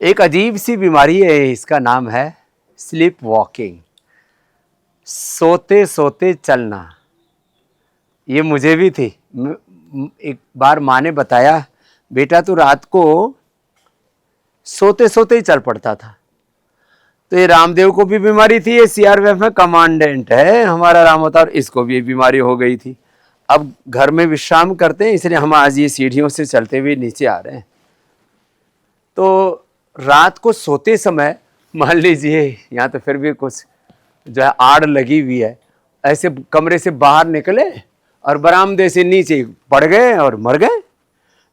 एक अजीब सी बीमारी है, इसका नाम है स्लीप वॉकिंग, सोते सोते चलना। ये मुझे भी थी। एक बार माँ ने बताया, बेटा तू रात को सोते सोते ही चल पड़ता था। तो ये रामदेव को भी बीमारी थी, ये सीआरपीएफ में कमांडेंट है हमारा राम अवतार, इसको भी बीमारी हो गई थी। अब घर में विश्राम करते हैं, इसलिए हम आज ये सीढ़ियों से चलते हुए नीचे आ रहे हैं। तो रात को सोते समय मान लीजिए यहाँ तो फिर भी कुछ जो है आड़ लगी हुई है, ऐसे कमरे से बाहर निकले और बरामदे से नीचे पड़ गए और मर गए।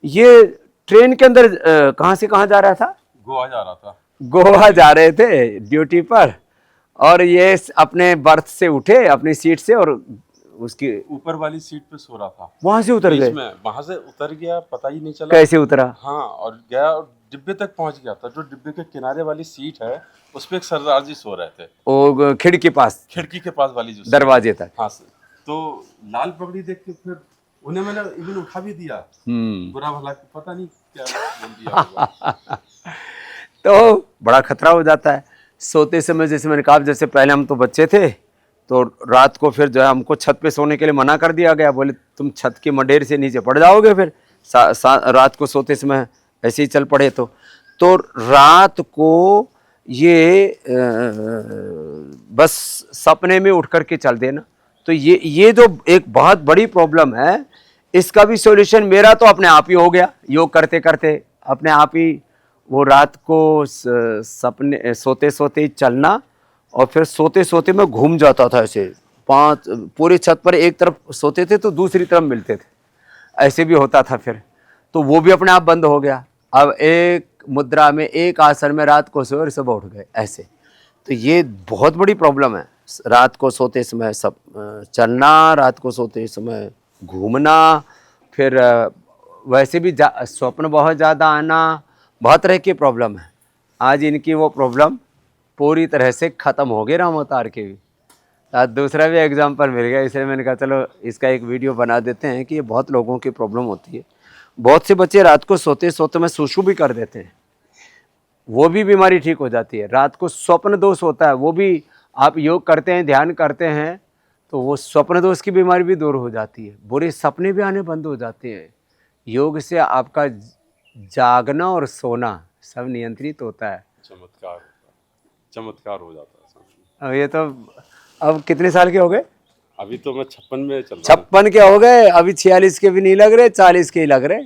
ये ट्रेन के अंदर कहाँ से कहाँ जा रहा था? गोवा जा रहा था। गोवा जा रहे थे ड्यूटी पर, और ये अपने बर्थ से उठे अपनी सीट से और उसकी ऊपर वाली सीट पे सो रहा था, वहां से उतर गए। वहां से उतर गया, पता ही नहीं चला कैसे उतरा। हाँ, और गया और डिब्बे तक पहुंच गया था। जो डिब्बे के किनारे वाली सीट है उस पे एक सरदार जी सो रहे थे, वो खिड़की के पास वाली जो दरवाजे तक। हाँ सर, तो लाल पगड़ी देख के फिर उन्हें मैंने इवन उठा भी दिया, बुरा भला पता नहीं क्या बोल दिया होगा। तो बड़ा खतरा हो जाता है सोते समय। जैसे मैंने कहा, जैसे पहले हम तो बच्चे थे तो रात को फिर जो है हमको छत पे सोने के लिए मना कर दिया गया, बोले तुम छत की मडेर से नीचे पड़ जाओगे फिर रात को सोते समय ऐसे ही चल पड़े। तो रात को ये बस सपने में उठ करके चल देना। तो ये जो एक बहुत बड़ी प्रॉब्लम है, इसका भी सॉल्यूशन मेरा तो अपने आप ही हो गया। योग करते करते अपने आप ही वो रात को सपने सोते सोते ही चलना, और फिर सोते सोते मैं घूम जाता था ऐसे पूरी छत पर, एक तरफ सोते थे तो दूसरी तरफ मिलते थे, ऐसे भी होता था। फिर तो वो भी अपने आप बंद हो गया। अब एक मुद्रा में एक आसन में रात को सोए और सुबह उठ गए ऐसे। तो ये बहुत बड़ी प्रॉब्लम है, रात को सोते समय सब चलना, रात को सोते समय घूमना, फिर वैसे भी स्वप्न बहुत ज़्यादा आना, बहुत तरह की प्रॉब्लम है। आज इनकी वो प्रॉब्लम पूरी तरह से ख़त्म हो गई राम अवतार के भी। आज दूसरा भी एग्जाम्पल मिल गया, इसलिए मैंने कहा चलो इसका एक वीडियो बना देते हैं कि ये बहुत लोगों की प्रॉब्लम होती है। बहुत से बच्चे रात को सोते सोते में सुसु भी कर देते हैं, वो भी बीमारी ठीक हो जाती है। रात को स्वप्न दोष होता है, वो भी आप योग करते हैं, ध्यान करते हैं तो वो स्वप्न दोष की बीमारी भी दूर हो जाती है, बुरे सपने भी आने बंद हो जाते हैं। योग से आपका जागना और सोना सब नियंत्रित होता है। चमत्कार हो जाता है। अब ये तो अब कितने साल के हो गए? अभी तो मैं 56 में चल रहा हूं। 56 के हो गए, अभी 46 के भी नहीं लग रहे, 40 के ही लग रहे।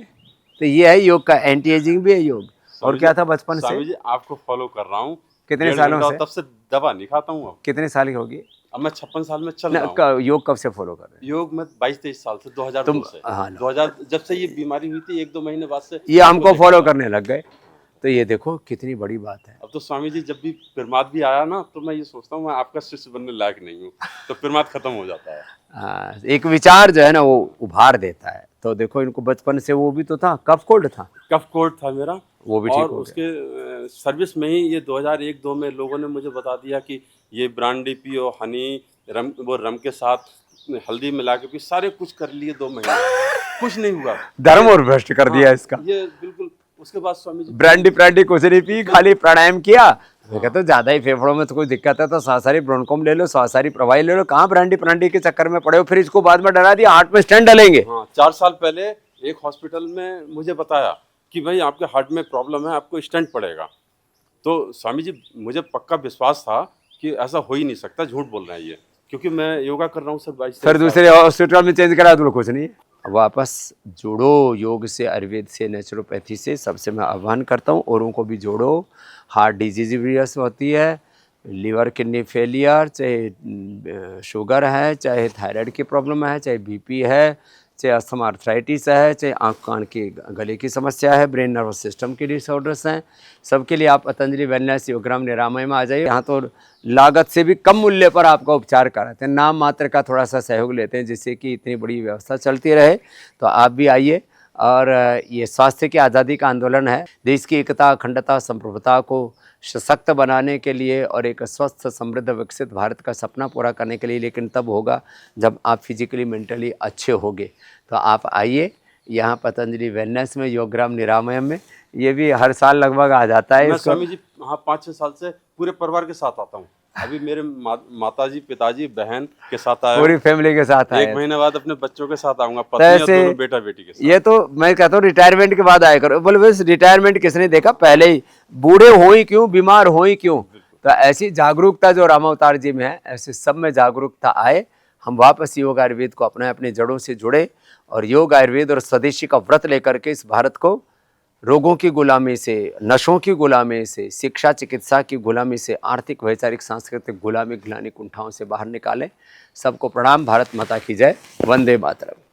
तो ये है योग का, एंटी एजिंग भी है योग। और क्या था बचपन से? स्वामी जी आपको फॉलो कर रहा हूँ कितने सालों से? तब से दवा नहीं खाता हूँ। कितने साल की होगी? अब मैं 56 साल में चल रहा हूँ। योग कब से फॉलो कर रहे हैं? योग में 22-23 साल से, 2002 से। हाँ, 2000 जब से ये बीमारी हुई थी, 1-2 महीने बाद से ये हमको फॉलो करने लग गए। तो ये देखो कितनी बड़ी बात है। अब तो स्वामी जी जब भी प्रमाद भी आया ना, तो मैं ये सोचता हूँ मैं आपका शिष्य बनने लायक नहीं हूँ, तो प्रमाद खत्म हो जाता है। हाँ, एक विचार जो है ना वो उभार देता है। तो देखो इनको बचपन से वो भी तो था, कफ कोल्ड था मेरा, वो भी ठीक हो गया। उसके सर्विस में ही ये 2001-2 में लोगों ने मुझे बता दिया कि ये ब्रांडी पियो, हनी रम के साथ हल्दी मिला के पी, सारे कुछ कर लिए 2 महीने कुछ नहीं हुआ, धर्म और भ्रष्ट कर दिया इसका। ये बिल्कुल। उसके बाद स्वामी जी ब्रांडी कुछ नहीं पी, खाली प्राणायाम किया। मैं कहता हूँ ज्यादा ही फेफड़ों में तो कोई दिक्कत है तो सांसारी ब्रोनकोम ले लो, सांसारी प्रवाही ले लो। कहाँ ब्रांडी के चक्कर में पड़े हो? फिर इसको बाद में डरा दिया हार्ट में स्टेंट डालेंगे। हाँ, 4 साल पहले एक हॉस्पिटल में मुझे बताया कि भाई आपके हार्ट में प्रॉब्लम है, आपको स्टेंट पड़ेगा। तो स्वामी जी मुझे पक्का विश्वास था कि ऐसा हो ही नहीं सकता, झूठ बोल रहे हैं ये, क्योंकि मैं योगा कर रहा हूँ सर 22 फिर दूसरे हॉस्पिटल में चेंज करा तो कुछ नहीं। वापस जुड़ो योग से, आयुर्वेद से, नेचुरोपैथी से, सबसे मैं आह्वान करता हूँ औरों को भी जोड़ो। हार्ट डिजीज भी होती है, लीवर किडनी फेलियर, चाहे शुगर है, चाहे थायराइड की प्रॉब्लम है, चाहे बीपी है, चाहे अस्थमा आर्थराइटिस है, चाहे आँख कान की गले की समस्या है, ब्रेन नर्वस सिस्टम के डिसऑर्डर्स हैं, सबके लिए आप पतंजलि वेलनेस योगग्राम निरामय में आ जाइए। यहाँ तो लागत से भी कम मूल्य पर आपका उपचार कराते हैं, नाम मात्र का थोड़ा सा सहयोग लेते हैं, जिससे कि इतनी बड़ी व्यवस्था चलती रहे। तो आप भी आइए। और ये स्वास्थ्य की आज़ादी का आंदोलन है, देश की एकता, अखंडता, संप्रभुता को सशक्त बनाने के लिए और एक स्वस्थ, समृद्ध, विकसित भारत का सपना पूरा करने के लिए। लेकिन तब होगा जब आप फिजिकली मेंटली अच्छे होंगे। तो आप आइए यहाँ पतंजलि वेलनेस में, योगग्राम निरामयम में, ये भी हर साल लगभग आ जाता है मैं इसको। स्वामी जी हाँ 5-6 साल से पूरे परिवार के साथ आता हूँ। अभी मेरे माताजी, पिताजी, बहन के साथ आया पूरी हूँ। फैमिली के साथ आए। 1 महीने बाद अपने बच्चों के साथ आऊंगा, तो पत्नी और ऐसे दोनों बेटा बेटी के साथ। ये तो मैं कहता हूँ रिटायरमेंट के बाद आया करो। बोले बस रिटायरमेंट किसने देखा, पहले ही बूढ़े हो ही क्यों, बीमार हो ही क्यों। तो ऐसी जागरूकता जो रामावतार जी में है, ऐसे सब में जागरूकता आए, हम वापस योग आयुर्वेद को अपने अपनी जड़ों से जुड़े और योग आयुर्वेद और स्वदेशी का व्रत लेकर के इस भारत को रोगों की गुलामी से, नशों की गुलामी से, शिक्षा चिकित्सा की गुलामी से, आर्थिक वैचारिक सांस्कृतिक गुलामी घिलानी कुंठाओं से बाहर निकालें। सबको प्रणाम। भारत माता की जय। वंदे मातरम।